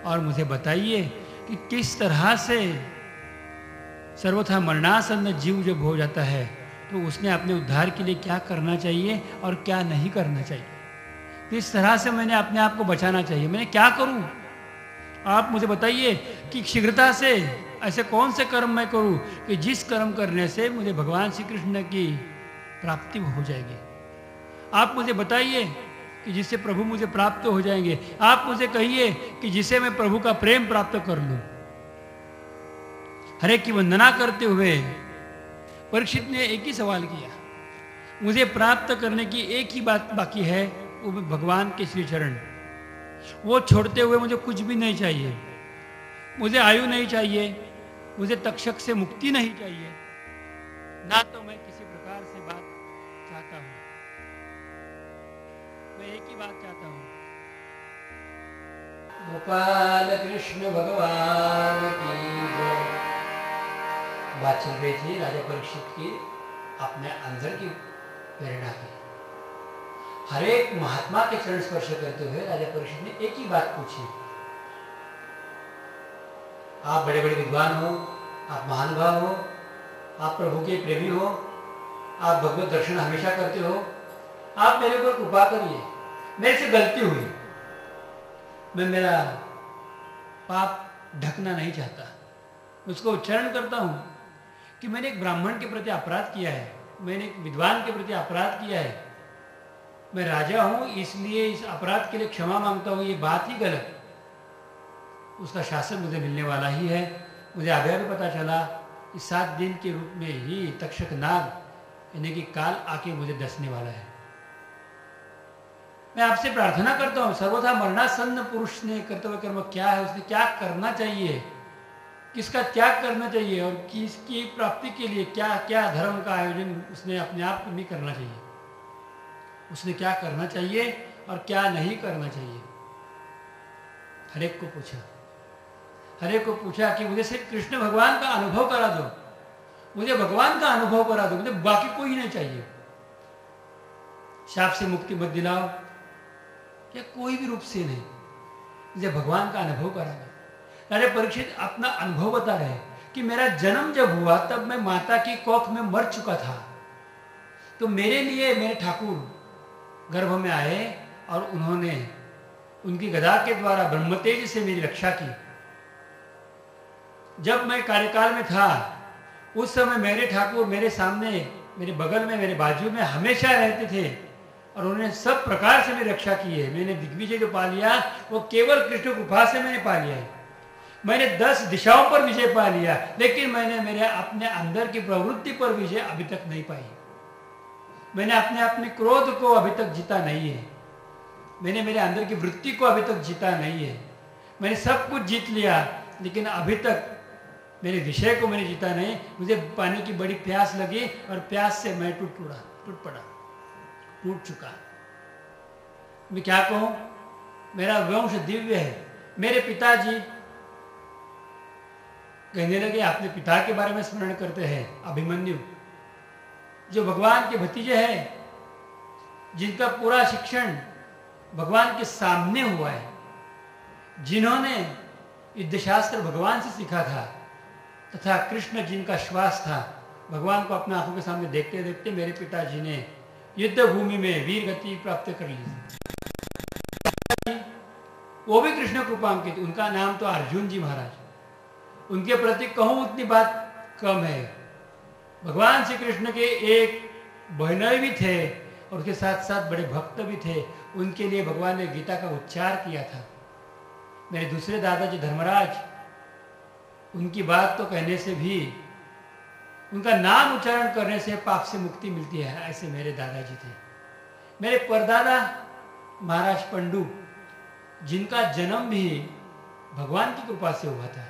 और मुझे बताइए कि किस तरह से सर्वथा मरणासन्न जीव जब हो जाता है तो उसने अपने उद्धार के लिए क्या करना चाहिए और क्या नहीं करना चाहिए, किस तरह से मैंने अपने आप को बचाना चाहिए, मैंने क्या करूं। आप मुझे बताइए कि शीघ्रता से ऐसे कौन से कर्म मैं करूं कि जिस कर्म करने से मुझे भगवान श्री कृष्ण की प्राप्ति हो जाएगी। आप मुझे बताइए कि जिससे प्रभु मुझे प्राप्त हो जाएंगे। आप मुझे कहिए कि जिसे मैं प्रभु का प्रेम प्राप्त कर लूं। हरे की वंदना करते हुए परीक्षित ने एक ही सवाल किया, मुझे प्राप्त करने की एक ही बात बाकी है, वो भगवान के श्री चरण। वो छोड़ते हुए मुझे कुछ भी नहीं चाहिए। मुझे आयु नहीं चाहिए, मुझे तक्षक से मुक्ति नहीं चाहिए, ना तो मैं किसी प्रकार से बात चाहता हूं। मैं एक ही बात चाहता हूं, गोपाल कृष्ण भगवान की जय। बात चल रही थी राजा परीक्षित की अपने अंदर की प्रेरणा की। हर एक महात्मा के चरण स्पर्श करते हुए राजा परीक्षित ने एक ही बात पूछी, आप बड़े बड़े विद्वान हो, आप महानुभाव हो, आप प्रभु के प्रेमी हो, आप भगवत दर्शन हमेशा करते हो, आप मेरे ऊपर कृपा करिए, मेरे से गलती हुई, मैं मेरा पाप ढकना नहीं चाहता। उसको उच्चारण करता हूं कि मैंने एक ब्राह्मण के प्रति अपराध किया है, मैंने एक विद्वान के प्रति अपराध किया है, मैं राजा हूं इसलिए इस अपराध के लिए क्षमा मांगता हूं, ये बात ही गलत। उसका शासन मुझे मिलने वाला ही है। मुझे अभी भी पता चला कि 7 दिन के रूप में ही तक्षक नाग यानी कि काल आके मुझे डसने वाला है। मैं आपसे प्रार्थना करता हूं, सर्वथा मरणासन्न पुरुष ने कर्तव्य कर्म क्या है, उसने क्या करना चाहिए, किसका त्याग करना चाहिए और किसकी प्राप्ति के लिए क्या क्या धर्म का आयोजन उसने अपने आप नहीं करना चाहिए, उसने क्या करना चाहिए और क्या नहीं करना चाहिए। हरेक को पूछा, हरेक को पूछा कि मुझे सिर्फ कृष्ण भगवान का अनुभव करा दो, मुझे भगवान का अनुभव करा दो, मुझे बाकी कोई नहीं चाहिए। शाप से मुक्ति मत दिलाओ या कोई भी रूप से नहीं, मुझे भगवान का अनुभव करा दो। राजा परीक्षित अपना अनुभव बता रहे कि मेरा जन्म जब हुआ तब मैं माता की कोख में मर चुका था, तो मेरे लिए मेरे ठाकुर गर्भ में आए और उन्होंने उनकी गदा के द्वारा ब्रह्मतेज से मेरी रक्षा की। जब मैं कार्यकाल में था उस समय मेरे ठाकुर मेरे सामने, मेरे बगल में, मेरे बाजू में हमेशा रहते थे और उन्होंने सब प्रकार से मेरी रक्षा की है। मैंने दिग्विजय जो पा लिया वो केवल कृष्ण कृपा से मैंने पा लिया है। मैंने 10 दिशाओं पर विजय पा लिया, लेकिन मैंने मेरे अपने अंदर की प्रवृत्ति पर विजय अभी तक नहीं पाई। मैंने अपने क्रोध को अभी तक जीता नहीं है, मैंने मेरे अंदर की वृत्ति को अभी तक जीता नहीं है। मैंने सब कुछ जीत लिया लेकिन अभी तक मेरे विषय को मैंने जीता नहीं। मुझे पानी की बड़ी प्यास लगी और प्यास से मैं टूट चुका। मैं क्या कहूं, मेरा वंश दिव्य है। मेरे पिताजी कहने लगे, अपने पिता के बारे में स्मरण करते हैं, अभिमन्यु जो भगवान के भतीजे हैं, जिनका पूरा शिक्षण भगवान के सामने हुआ है, जिन्होंने युद्धशास्त्र भगवान से सीखा था, तथा कृष्ण जिनका श्वास था, भगवान को अपने आंखों के सामने देखते देखते मेरे पिताजी ने युद्ध भूमि में वीर गति प्राप्त कर ली। वो भी कृष्ण कृपांकित, उनका नाम तो अर्जुन जी महाराज। उनके प्रति कहूं उतनी बात कम है। भगवान श्री कृष्ण के एक बहनोई भी थे और उसके साथ साथ बड़े भक्त भी थे। उनके लिए भगवान ने गीता का उच्चार किया था। मेरे दूसरे दादाजी धर्मराज, उनकी बात तो कहने से भी, उनका नाम उच्चारण करने से पाप से मुक्ति मिलती है, ऐसे मेरे दादाजी थे। मेरे परदादा महाराज पंडू, जिनका जन्म भी भगवान की कृपा से हुआ था।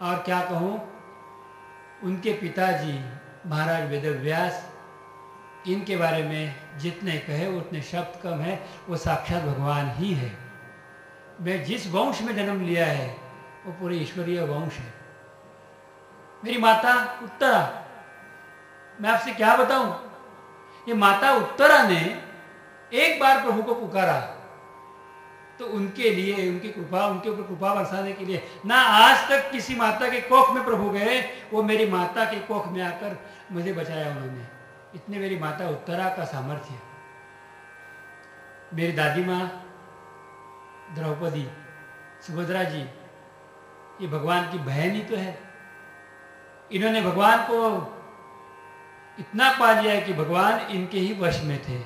और क्या कहूं, उनके पिताजी महाराज वेदव्यास, इनके बारे में जितने कहे उतने शब्द कम है। वो साक्षात भगवान ही है। मैं जिस वंश में जन्म लिया है वो पूरे ईश्वरीय वंश है। मेरी माता उत्तरा, मैं आपसे क्या बताऊं, ये माता उत्तरा ने एक बार प्रभु को पुकारा तो उनके लिए, उनकी कृपा, उनके ऊपर कृपा बरसाने के लिए ना आज तक किसी माता के कोख में प्रभु गए, वो मेरी माता के कोख में आकर मुझे बचाया उन्होंने। इतने मेरी माता उत्तरा का सामर्थ्य। मेरी दादी माँ द्रौपदी, सुभद्रा जी, ये भगवान की बहन ही तो है। इन्होंने भगवान को इतना पा लिया है कि भगवान इनके ही वश में थे।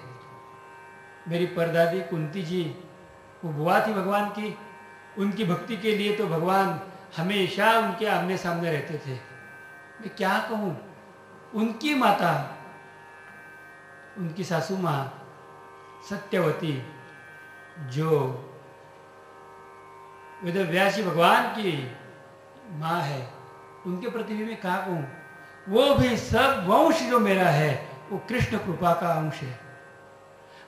मेरी परदादी कुंती जी, वो बुआ थी भगवान की, उनकी भक्ति के लिए तो भगवान हमेशा उनके आमने सामने रहते थे। मैं क्या कहूँ, उनकी माता, उनकी सासू माँ सत्यवती, जो वेदव्यास जी भगवान की माँ है, उनके प्रति भी मैं क्या कहूँ, वो भी सब वंश जो मेरा है वो कृष्ण कृपा का अंश है।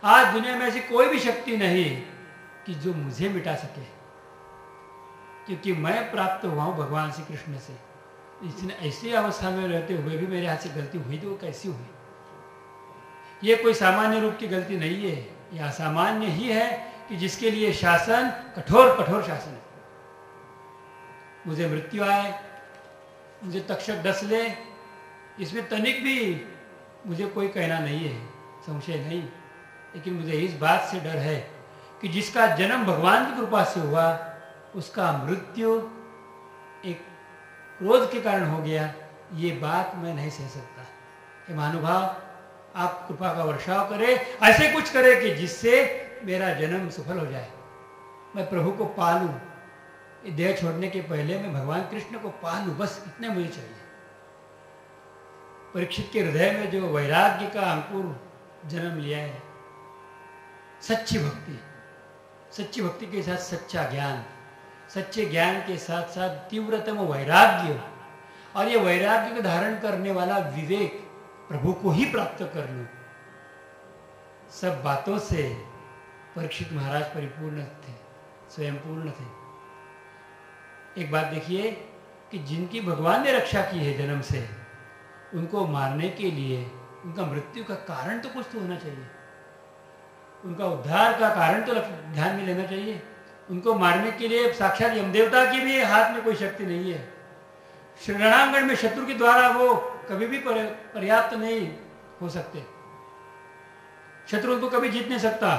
आज दुनिया में ऐसी कोई भी शक्ति नहीं कि जो मुझे मिटा सके, क्योंकि मैं प्राप्त हुआ हूँ भगवान श्री कृष्ण से। इसने ऐसी अवस्था में रहते हुए भी मेरे हाथ से गलती हुई तो वो कैसी हुई? ये कोई सामान्य रूप की गलती नहीं है, यह असामान्य ही है कि जिसके लिए शासन कठोर कठोर शासन है। मुझे मृत्यु आए, मुझे तक्षक डस ले, इसमें तनिक भी मुझे कोई कहना नहीं है, संशय नहीं। लेकिन मुझे इस बात से डर है कि जिसका जन्म भगवान की कृपा से हुआ, उसका मृत्यु एक क्रोध के कारण हो गया, ये बात मैं नहीं सह सकता। हे महानुभाव, आप कृपा का वर्षाव करें, ऐसे कुछ करें कि जिससे मेरा जन्म सफल हो जाए, मैं प्रभु को पालूं। ये देह छोड़ने के पहले मैं भगवान कृष्ण को पालूं, बस इतने मुझे चाहिए। परीक्षित के हृदय में जो वैराग्य का अंकुर जन्म लिया है, सच्ची भक्ति, सच्ची भक्ति के साथ सच्चा ज्ञान, सच्चे ज्ञान के साथ साथ तीव्रतम वैराग्य, और ये वैराग्य को धारण करने वाला विवेक, प्रभु को ही प्राप्त कर लूं। सब बातों से परीक्षित महाराज परिपूर्ण थे, स्वयं पूर्ण थे। एक बात देखिए कि जिनकी भगवान ने रक्षा की है जन्म से, उनको मारने के लिए उनका मृत्यु का कारण तो कुछ तो होना चाहिए, उनका उद्धार का कारण तो ध्यान में लेना चाहिए। उनको मारने के लिए साक्षात यमदेवता की भी हाथ में कोई शक्ति नहीं है। रणांगण में शत्रु के द्वारा वो कभी भी पर्याप्त नहीं हो सकते, शत्रु उनको कभी जीत नहीं सकता।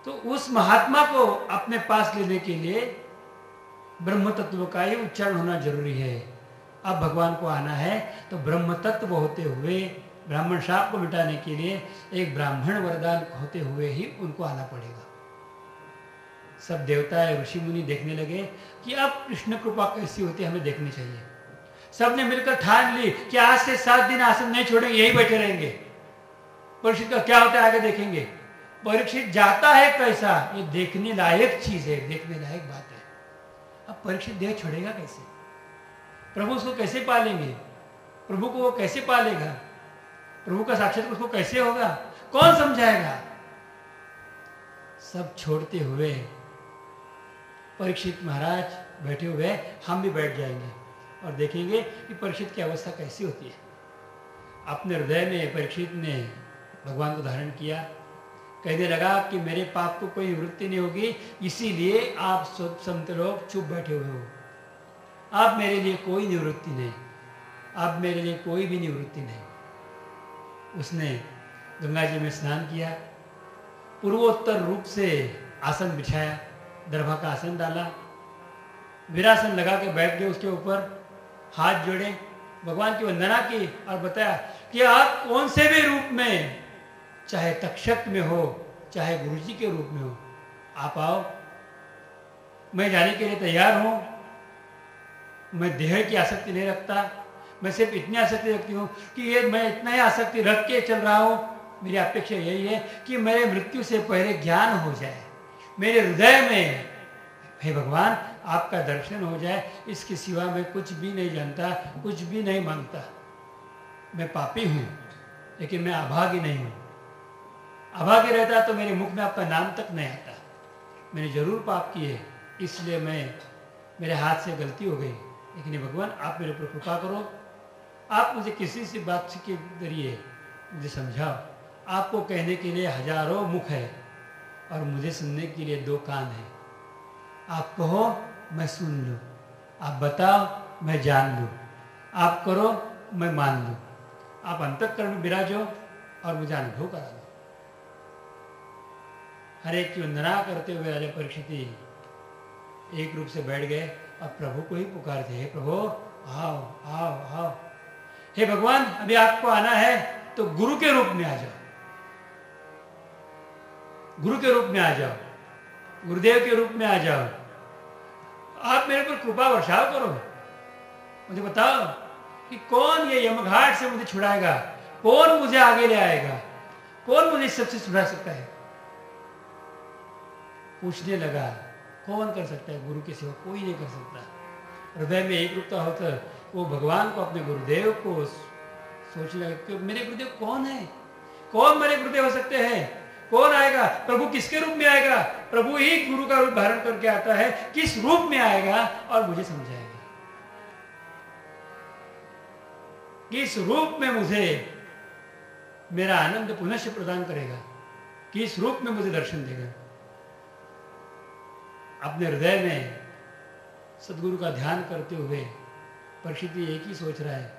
तो उस महात्मा को अपने पास लेने के लिए ब्रह्म तत्व का ही उच्चारण होना जरूरी है। अब भगवान को आना है तो ब्रह्म तत्व होते हुए, ब्राह्मण शाप को मिटाने के लिए एक ब्राह्मण वरदान होते हुए ही उनको आना पड़ेगा। सब देवता ऋषि मुनि देखने लगे कि अब कृष्ण कृपा कैसी होती है, हमें देखनी चाहिए। सबने मिलकर ठान ली कि आज से 7 दिन आश्रम नहीं छोड़ेंगे, यही बैठे रहेंगे। परीक्षित का क्या होता है आगे देखेंगे। परीक्षित जाता है कैसा, ये देखने लायक चीज है, देखने लायक बात है। अब परीक्षित देह छोड़ेगा कैसे? प्रभु उसको कैसे पालेंगे? प्रभु को वो कैसे पालेगा? प्रभु का साक्षात उसको कैसे होगा? कौन समझाएगा? सब छोड़ते हुए परीक्षित महाराज बैठे हुए, हम भी बैठ जाएंगे और देखेंगे कि परीक्षित की अवस्था कैसी होती है। अपने हृदय में परीक्षित ने भगवान को धारण किया, कहने लगा कि मेरे पाप को कोई निवृत्ति नहीं होगी, इसीलिए आप सब संत लोग चुप बैठे हुए हो। अब मेरे लिए कोई निवृत्ति नहीं, अब मेरे लिए कोई भी निवृत्ति नहीं। उसने गंगा जी में स्नान किया, पूर्वोत्तर रूप से आसन बिछाया, दरभा का आसन डाला, वीरासन लगा के बैठ गए, उसके ऊपर हाथ जोड़े, भगवान की वंदना की और बताया कि आप कौन से भी रूप में, चाहे तक्षक में हो, चाहे गुरुजी के रूप में हो, आप आओ, मैं जाने के लिए तैयार हूं। मैं देह की आसक्ति नहीं रखता, मैं सिर्फ इतनी आसक्ति रखती हूँ कि ये मैं इतना ही आसक्ति रख के चल रहा हूँ। मेरी अपेक्षा यही है कि मेरे मृत्यु से पहले ज्ञान हो जाए, मेरे हृदय में हे भगवान आपका दर्शन हो जाए। इसके सिवा मैं कुछ भी नहीं जानता, कुछ भी नहीं मांगता। मैं पापी हूँ, लेकिन मैं अभागी नहीं हूँ। अभागी रहता तो मेरे मुख में आपका नाम तक नहीं आता। मैंने जरूर पाप किए, इसलिए मेरे हाथ से गलती हो गई, लेकिन ये भगवान आप मेरे ऊपर कृपा करो। आप मुझे किसी सी बात के जरिए मुझे समझाओ। आपको कहने के लिए हजारों मुख है और मुझे सुनने के लिए 2 कान है। आप कहो मैं सुन लूँ, आप बताओ मैं जान लूँ, आप करो मैं मान लूँ। आप अंतःकरण में विराजो और मुझे अनुभव करा दो। हर एक की वंदना करते हुए राजा परीक्षित एक रूप से बैठ गए और प्रभु को ही पुकारते, हे प्रभु आओ आओ आओ। हे भगवान अभी आपको आना है तो गुरु के रूप में आ जाओ। गुरु के रूप में आ जाओ, गुरुदेव के रूप में आ जाओ, आप मेरे पर कृपा वर्षाव करो, मुझे बताओ कि कौन ये यमघाट से मुझे छुड़ाएगा, कौन मुझे आगे ले आएगा, कौन मुझे इस सबसे छुड़ा सकता है। पूछने लगा, कौन कर सकता है गुरु के सिवा, कोई नहीं कर सकता। हृदय में एक रूपता होकर वो भगवान को, अपने गुरुदेव को सोचने लगा कि मेरे गुरुदेव कौन है, कौन मेरे गुरुदेव हो सकते हैं, कौन आएगा, प्रभु किसके रूप में आएगा, प्रभु ही गुरु का रूप धारण करके आता है, किस रूप में आएगा और मुझे समझाएगा, किस रूप में मुझे मेरा आनंद पुनश्च प्रदान करेगा, किस रूप में मुझे दर्शन देगा। अपने हृदय में सदगुरु का ध्यान करते हुए परीक्षित एक ही सोच रहा है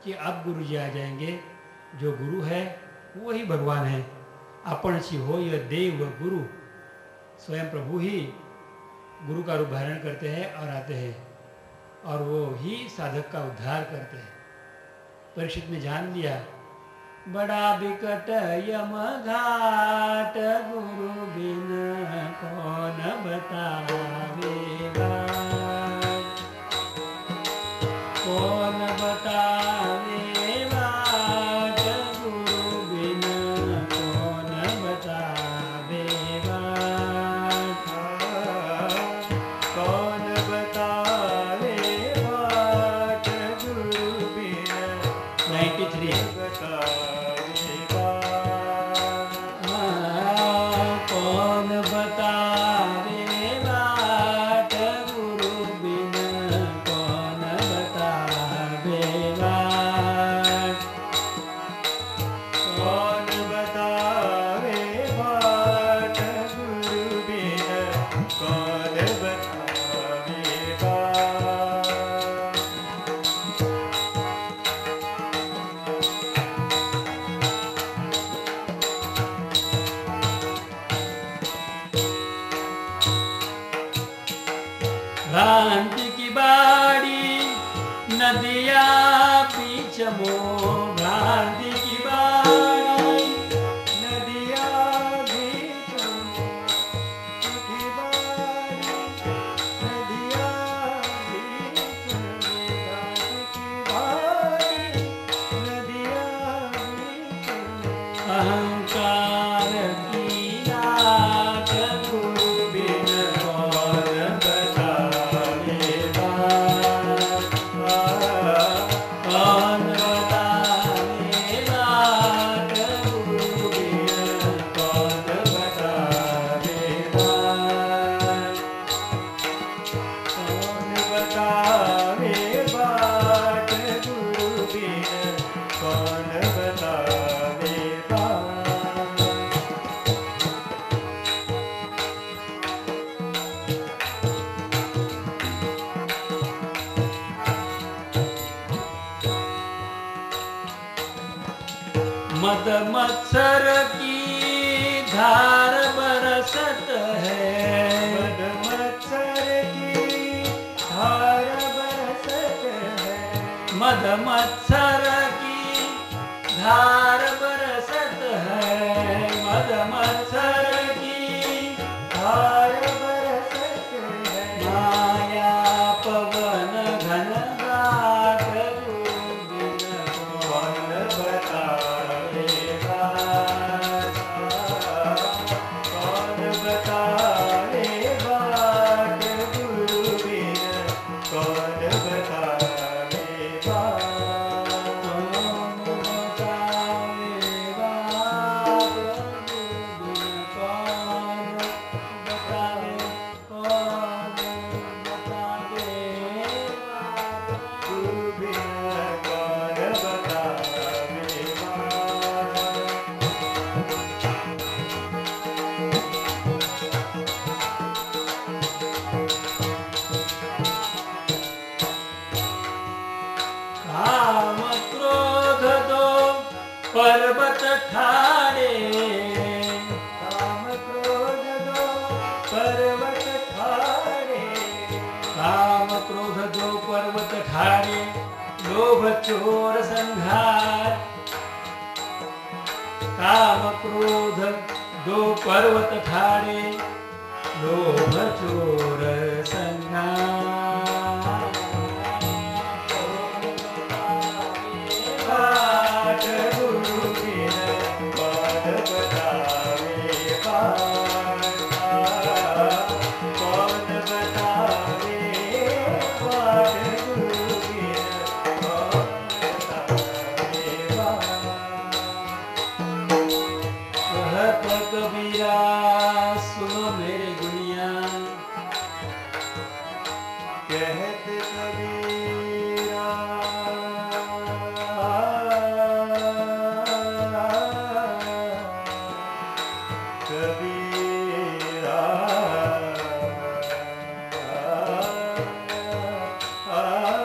कि अब गुरु जी आ जाएंगे, जो गुरु है वही भगवान है, अपन सी हो यह देव गुरु, स्वयं प्रभु ही गुरु का रूप धारण करते हैं और आते हैं, और वो ही साधक का उद्धार करते हैं। परीक्षित ने जान लिया, बड़ा बिकट यम घाट गुरु बिन कौन बतावेगा, कौन बतावेगा, गुरु बिन कौन बतावेगा, कौन बतावेगा गुरु बिन 93 बतावेगा, कौन बतावेगा गुरु बिन कौन बतावेगा, कौन बतावेगा गुरु बिन कौन बतावेगा। भ्रांति की बाड़ी नदिया बीच मो, भ्रांति की बाड़ी नदिया बीच उठी बारी, नदिया बीच की बारी, नदिया बीच अहंकार की नाट गुरु बिन कौन बतावेगा, कौन बतावेगा गुरु बिन कौन बतावेगा, कौन बतावे बाट गुरु बिन कौन बतावे बाट। मद मत्सर की धार बरसत है, मद मत्सर की धार बरसत है, मद मत्सर की धार बरसत है, मद मत्सर की धार बरसत है, माया पवन घन घाट गुरु बिन कौन बतावेगा, कौन बतावे बाट गुरु बिन कौन बतावेगा। गुरु बिन कौन बतावेगा। काम क्रोध दो पर्वत ठाड़े, काम क्रोध दो पर्वत ठाड़े, काम क्रोध दो पर्वत ठाड़े, लोभ चोर संघार, काम क्रोध दो पर्वत ठाड़े लोभ चोर संगा बाट गुरु बिन कौन बतावे बाट कौन बतावे बाट गुरु बिन कौन बतावे बाट कहत कबीरा सुनो मेरे गुनिया कहत कबीरा कबीरा कहत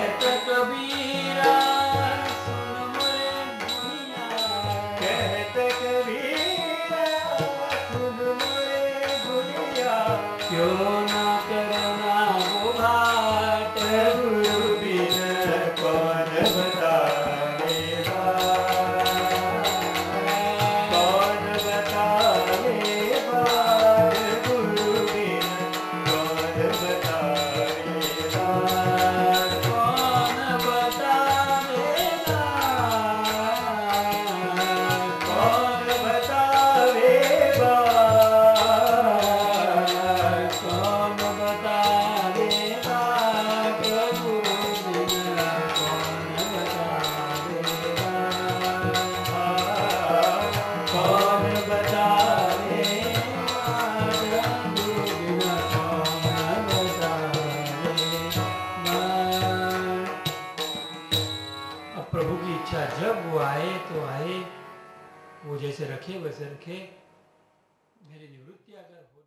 कहत कबीरा सुन मोरे गुनिया कहत कबीरा सुन मोरे गुनिया क्यों ना करना वो भाट गुरु बिन कौन बतावे कौन बतावे बाट गुरु बिन कौन बतावे कौन बतावेगा कौन बतावे कौन बतावेगा गुरु बिन कौन बतावेगा कौन बतावे गुरु बिन कौन बतावेगा। अब प्रभु की इच्छा जब वो आए तो आए, वो जैसे रखे वैसे रखे। मेरी निवृत्ति अगर हो